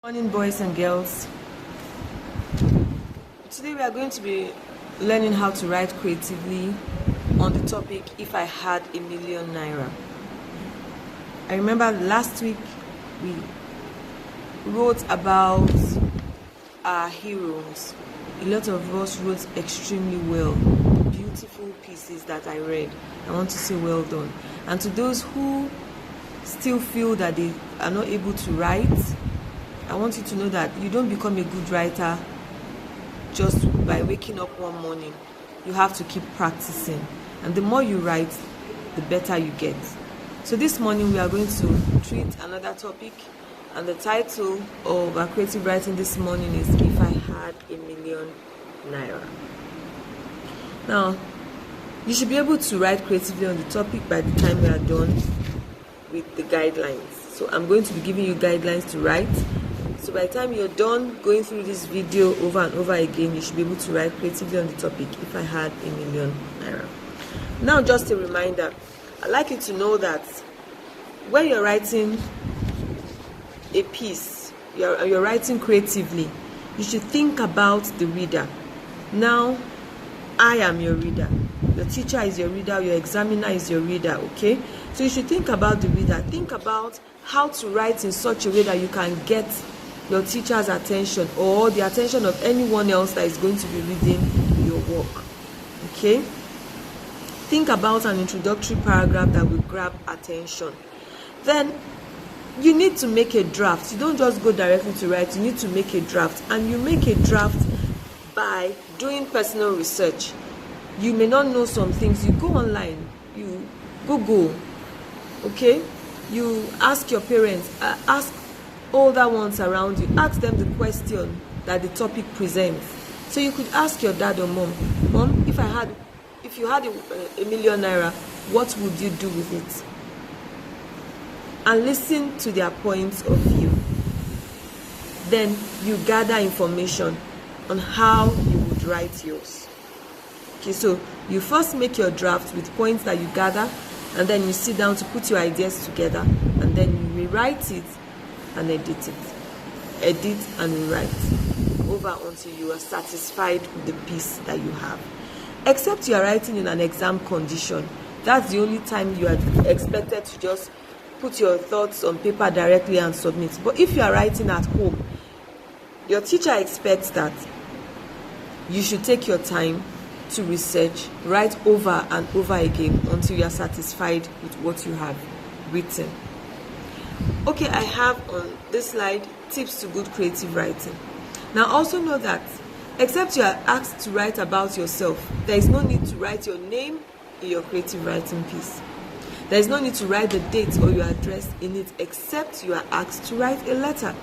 Morning, boys and girls. Today we are going to be learning how to write creatively on the topic if I had a million naira. I remember last week we wrote about our heroes. A lot of us wrote extremely well. Beautiful pieces that I read. I want to say well done. And to those who still feel that they are not able to write, I want you to know that you don't become a good writer just by waking up one morning. You have to keep practicing. And the more you write, the better you get. So this morning we are going to treat another topic. And the title of our creative writing this morning is If I Had a Million Naira. Now, you should be able to write creatively on the topic by the time we are done with the guidelines. So I'm going to be giving you guidelines to write. So by the time you're done going through this video over and over again, you should be able to write creatively on the topic, if I had a million naira. Now, just a reminder, I'd like you to know that when you're writing a piece, you're writing creatively, you should think about the reader. Now, I am your reader. Your teacher is your reader. Your examiner is your reader, okay? So you should think about the reader. Think about how to write in such a way that you can get your teacher's attention or the attention of anyone else that is going to be reading your work. Okay? Think about an introductory paragraph that will grab attention. Then you need to make a draft. You don't just go directly to write. You need to make a draft. And you make a draft by doing personal research. You may not know some things. You go online. You Google. Okay? You ask your parents. Ask older ones around you, ask them the question that the topic presents. So you could ask your dad or mom, if you had a million naira, what would you do with it? And listen to their points of view. Then you gather information on how you would write yours. Okay, so you first make your draft with points that you gather, and then you sit down to put your ideas together, and then you rewrite it and edit and rewrite over until you are satisfied with the piece that you have. Except you are writing in an exam condition, that's the only time you are expected to just put your thoughts on paper directly and submit. But if you are writing at home, your teacher expects that you should take your time to research, write over and over again until you are satisfied with what you have written. Okay, I have on this slide tips to good creative writing. Now also know that except you are asked to write about yourself, there is no need to write your name in your creative writing piece. There is no need to write the date or your address in it except you are asked to write a letter.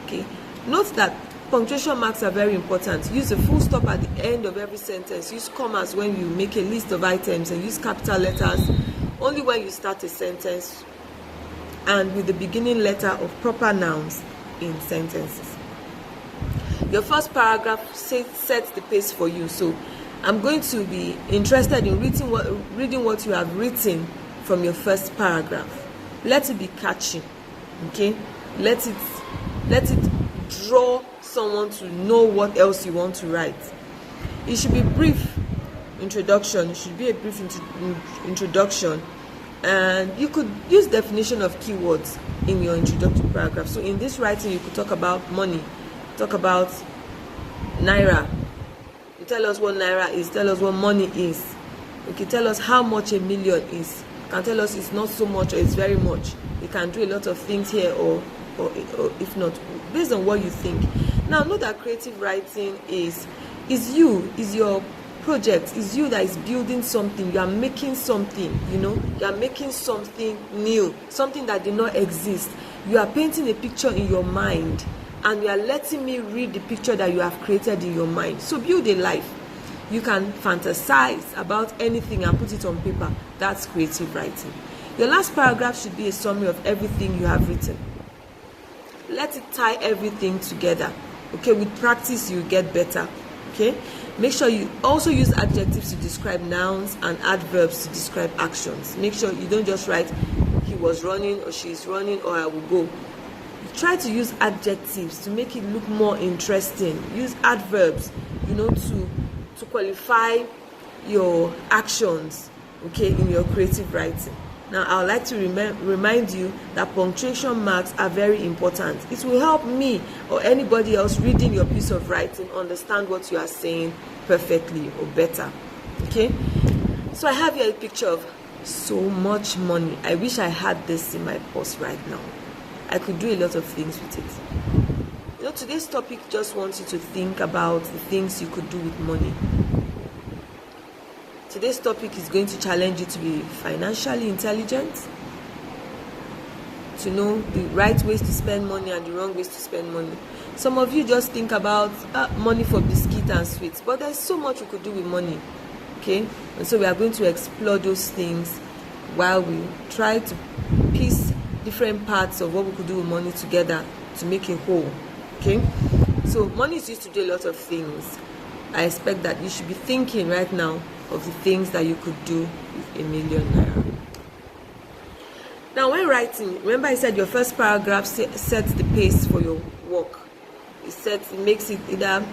Okay, note that punctuation marks are very important. Use a full stop at the end of every sentence. Use commas when you make a list of items, and use capital letters only when you start a sentence, and with the beginning letter of proper nouns in sentences. Your first paragraph sets the pace for you. So I'm going to be interested in reading what you have written from your first paragraph. Let it be catchy. Okay? Let it draw someone to know what else you want to write. It should be brief introduction. It should be a brief introduction. And you could use definition of keywords in your introductory paragraph. So in this writing, you could talk about money, talk about naira. You tell us what naira is, tell us what money is. You can tell us how much a million is. You can tell us it's not so much or it's very much. You can do a lot of things here or if not, based on what you think. Now, know that creative writing is your project, is you that is building something. You are making something, you are making something new, something that did not exist. You are painting a picture in your mind, and you are letting me read the picture that you have created in your mind. So build a life. You can fantasize about anything and put it on paper. That's creative writing. Your last paragraph should be a summary of everything you have written. Let it tie everything together. Okay, with practice you get better. Okay, make sure you also use adjectives to describe nouns and adverbs to describe actions. Make sure you don't just write he was running or she is running or I will go. try to use adjectives to make it look more interesting. Use adverbs, to qualify your actions, okay, in your creative writing. Now, I would like to remind you that punctuation marks are very important. It will help me or anybody else reading your piece of writing understand what you are saying perfectly or better. Okay? So I have here a picture of so much money. I wish I had this in my purse right now. I could do a lot of things with it. Today's topic just wants you to think about the things you could do with money. Today's topic is going to challenge you to be financially intelligent, to know the right ways to spend money and the wrong ways to spend money. Some of you just think about money for biscuit and sweets, but there's so much we could do with money, okay? And so we are going to explore those things while we try to piece different parts of what we could do with money together to make a whole, okay? So money is used to do a lot of things. I expect that you should be thinking right now of the things that you could do with ₦1 million. Now, when writing, remember I said your first paragraph sets the pace for your work. It makes it either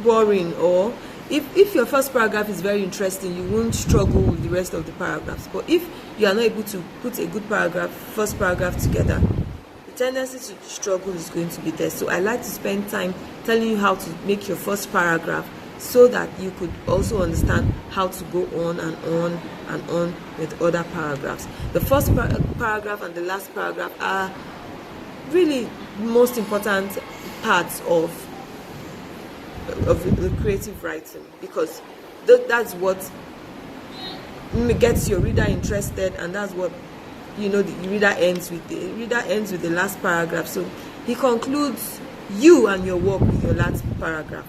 boring, or if your first paragraph is very interesting, you won't struggle with the rest of the paragraphs. But if you are not able to put a good first paragraph together, the tendency to struggle is going to be there. So I like to spend time telling you how to make your first paragraph, so that you could also understand how to go on and on and on with other paragraphs. The first paragraph and the last paragraph are really most important parts of the creative writing, because that's what gets your reader interested, and that's what the reader ends with. The reader ends with the last paragraph, so he concludes you and your work with your last paragraph.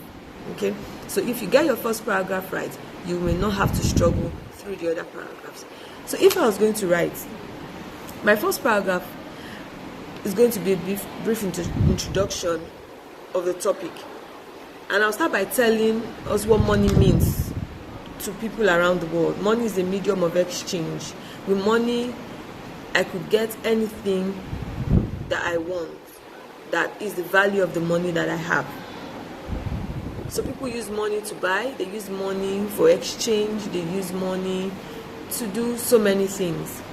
Okay, so if you get your first paragraph right, you will not have to struggle through the other paragraphs. So if I was going to write, my first paragraph is going to be a brief introduction of the topic, and I'll start by telling us what money means to people around the world. Money is a medium of exchange. With money, I could get anything that I want. That is the value of the money that I have. So people use money to buy, they use money for exchange, they use money to do so many things.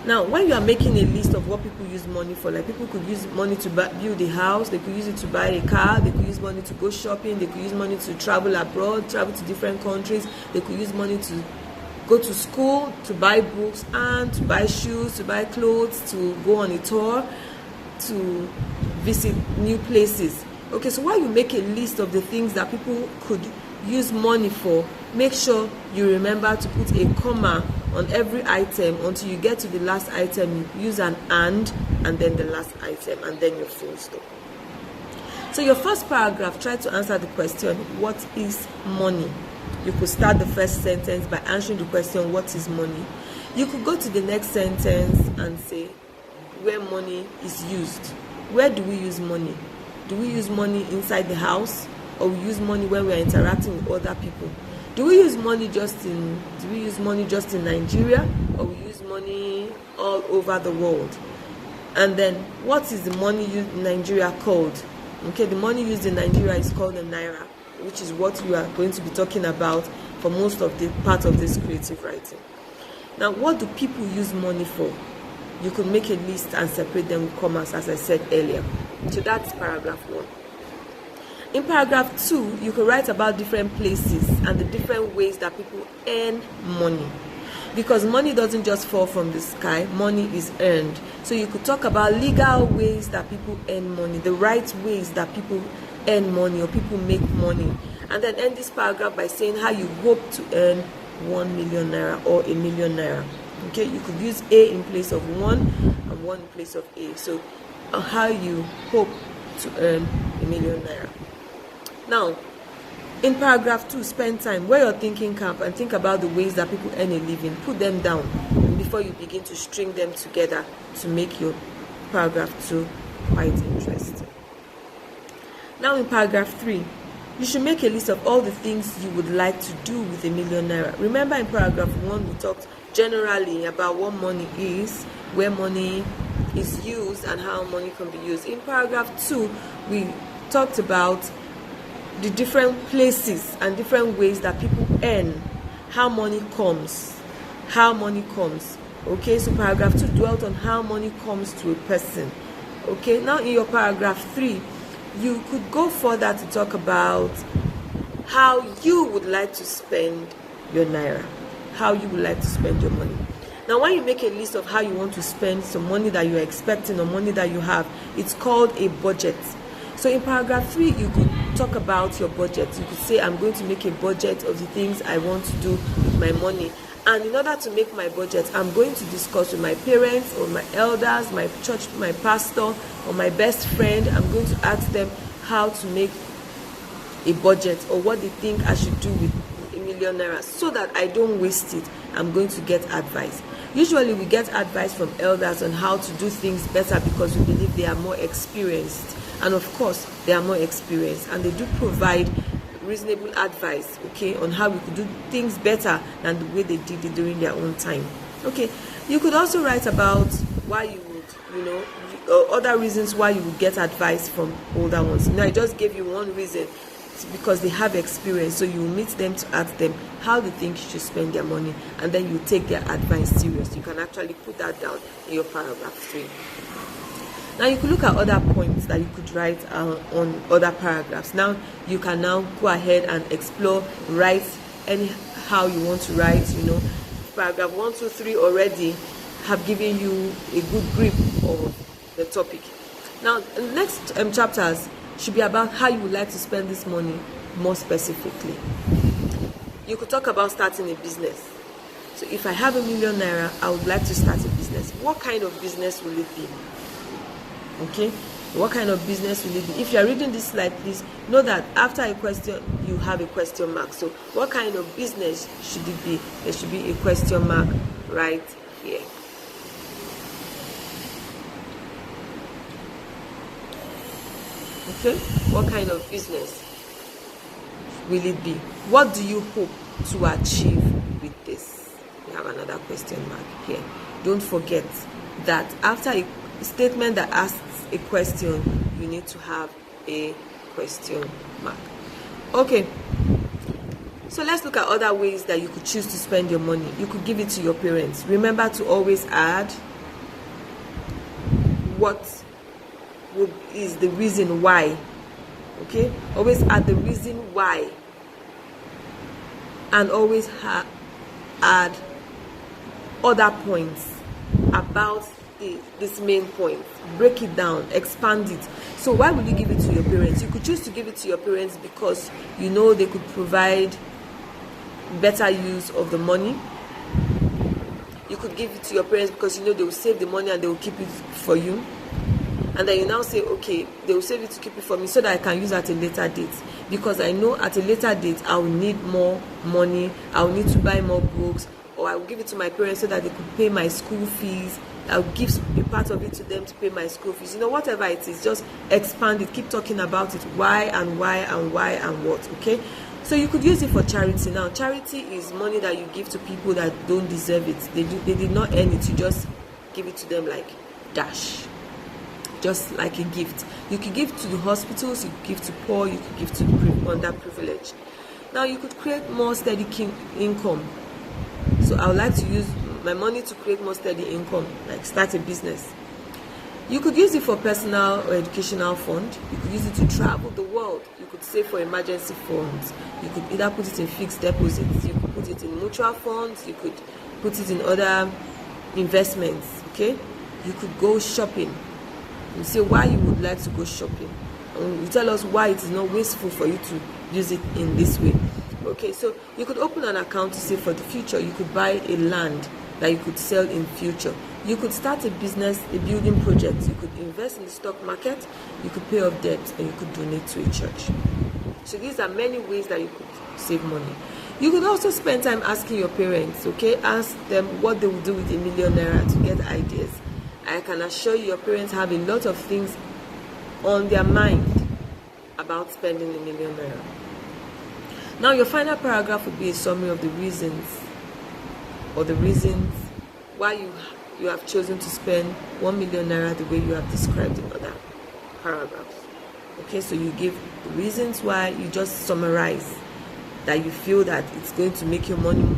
Now, when you are making a list of what people use money for, like people could use money to build a house, they could use it to buy a car, they could use money to go shopping, they could use money to travel abroad, travel to different countries, they could use money to go to school, to buy books, and to buy shoes, to buy clothes, to go on a tour, to visit new places. Okay, so while you make a list of the things that people could use money for, make sure you remember to put a comma on every item until you get to the last item. You use an and then the last item, and then your full stop. So your first paragraph, try to answer the question, what is money? You could start the first sentence by answering the question, what is money? You could go to the next sentence and say, where money is used. Where do we use money? Do we use money inside the house, or we use money when we are interacting with other people? Do we use money just in Nigeria, or we use money all over the world? And then, what is the money used in Nigeria called? Okay, the money used in Nigeria is called the Naira, which is what we are going to be talking about for most of the part of this creative writing. Now, what do people use money for? You could make a list and separate them with commas, as I said earlier. So that's paragraph 1. In paragraph 2, you could write about different places and the different ways that people earn money. Because money doesn't just fall from the sky, money is earned. So you could talk about legal ways that people earn money, the right ways that people earn money or people make money. And then end this paragraph by saying how you hope to earn 1 million naira or ₦1 million. Okay, you could use A in place of 1 and 1 in place of A. So how you hope to earn ₦1 million. Now, in paragraph 2, spend time where you're thinking camp and think about the ways that people earn a living. Put them down before you begin to string them together to make your paragraph 2 quite interesting. Now in paragraph 3, you should make a list of all the things you would like to do with ₦1 million naira. Remember in paragraph 1, we talked generally about what money is, where money is used and how money can be used. In paragraph 2, we talked about the different places and different ways that people earn, how money comes. Okay, so paragraph 2 dwelt on how money comes to a person. Okay, now in your paragraph 3, you could go further to talk about how you would like to spend your Naira, how you would like to spend your money. Now, when you make a list of how you want to spend some money that you're expecting or money that you have, it's called a budget. So in paragraph 3, you could talk about your budget. You could say, I'm going to make a budget of the things I want to do with my money. And in order to make my budget, I'm going to discuss with my parents or my elders, my church, my pastor, or my best friend. I'm going to ask them how to make a budget or what they think I should do with $1 million Naira, so that I don't waste it. I'm going to get advice. Usually we get advice from elders on how to do things better because we believe they are more experienced. And of course, they are more experienced and they do provide reasonable advice, okay, on how we could do things better than the way they did it during their own time. Okay, you could also write about why you would, other reasons why you would get advice from older ones. I just gave you one reason, because they have experience, so you will meet them to ask them how they think you should spend their money, and then you take their advice serious. You can actually put that down in your paragraph 3. Now you could look at other points that you could write on other paragraphs. Now you can now go ahead and explore, write anyhow you want to write. Paragraph 1, 2, 3 already have given you a good grip of the topic. Now the next chapters should be about how you would like to spend this money more specifically. You could talk about starting a business. So if I have $1 million Naira, I would like to start a business. What kind of business will it be? Okay, what kind of business will it be? If you are reading this slide, please know that after a question you have a question mark. So what kind of business should it be? There should be a question mark right here. Okay, what kind of business will it be? What do you hope to achieve with this? We have another question mark here. Don't forget that after a statement that asks a question, you need to have a question mark. Okay, so let's look at other ways that you could choose to spend your money. You could give it to your parents. Remember to always add what is the reason why. Okay, always add the reason why, and always add other points about this main point. Break it down, expand it. So why would you give it to your parents? You could choose to give it to your parents because they could provide better use of the money. You could give it to your parents because they will save the money and they will keep it for you. And then you now say, okay, they will save it to keep it for me so that I can use at a later date. Because I know at a later date I will need more money, I will need to buy more books, or I will give it to my parents so that they could pay my school fees. I'll give a part of it to them to pay my school fees. Whatever it is, just expand it. Keep talking about it. Why and why and why and what, okay? So you could use it for charity. Now, charity is money that you give to people that don't deserve it. They did not earn it. You just give it to them like dash. Just like a gift. You could give to the hospitals, you could give to poor, you could give to the underprivileged. Now, you could create more steady income. So I would like to use my money to create more steady income, like start a business. You could use it for personal or educational fund. You could use it to travel the world. You could save for emergency funds. You could either put it in fixed deposits. You could put it in mutual funds. You could put it in other investments. Okay? You could go shopping. You say why you would like to go shopping. And you tell us why it is not wasteful for you to use it in this way. Okay, so you could open an account to save for the future. You could buy a land that you could sell in future. You could start a business, a building project. You could invest in the stock market. You could pay off debt, and you could donate to a church. So these are many ways that you could save money. You could also spend time asking your parents, okay? Ask them what they would do with $1 million Naira to get ideas. I can assure you your parents have a lot of things on their mind about spending $1 million Naira. Now your final paragraph would be a summary of the reasons why you you have chosen to spend 1 million naira the way you have described in other paragraphs. Okay, so you give the reasons why, you just summarize that you feel that it's going to make your money,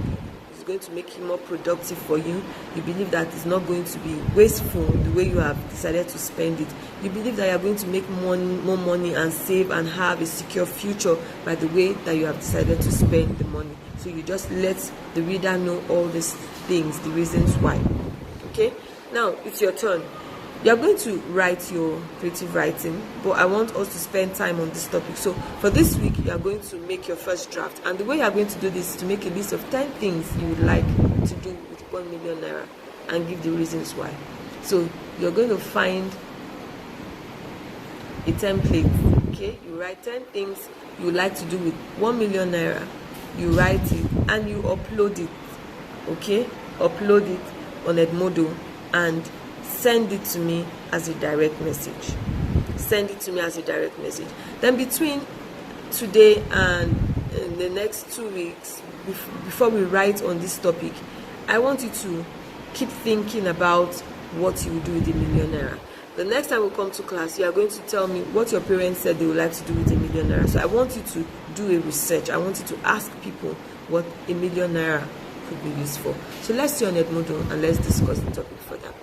it's going to make it more productive for you. You believe that it's not going to be wasteful the way you have decided to spend it. You believe that you're going to make more money and save and have a secure future by the way that you have decided to spend the money. So you just let the reader know all these things, the reasons why. Okay, now it's your turn. You are going to write your creative writing, but I want us to spend time on this topic. So for this week, you are going to make your first draft, and the way you are going to do this is to make a list of 10 things you would like to do with 1 million naira and give the reasons why. So you're going to find a template. Okay, you write 10 things you would like to do with 1 million naira. You write it and you upload it. Okay, upload it on Edmodo and send it to me as a direct message. Send it to me as a direct message. Then between today and in the next 2 weeks, before we write on this topic, I want you to keep thinking about what you will do with a million naira. The next time we come to class, you are going to tell me what your parents said they would like to do with a million naira. So I want you to do a research. I want you to ask people what a million naira could be used for. So let's see on Edmodo and let's discuss the topic further.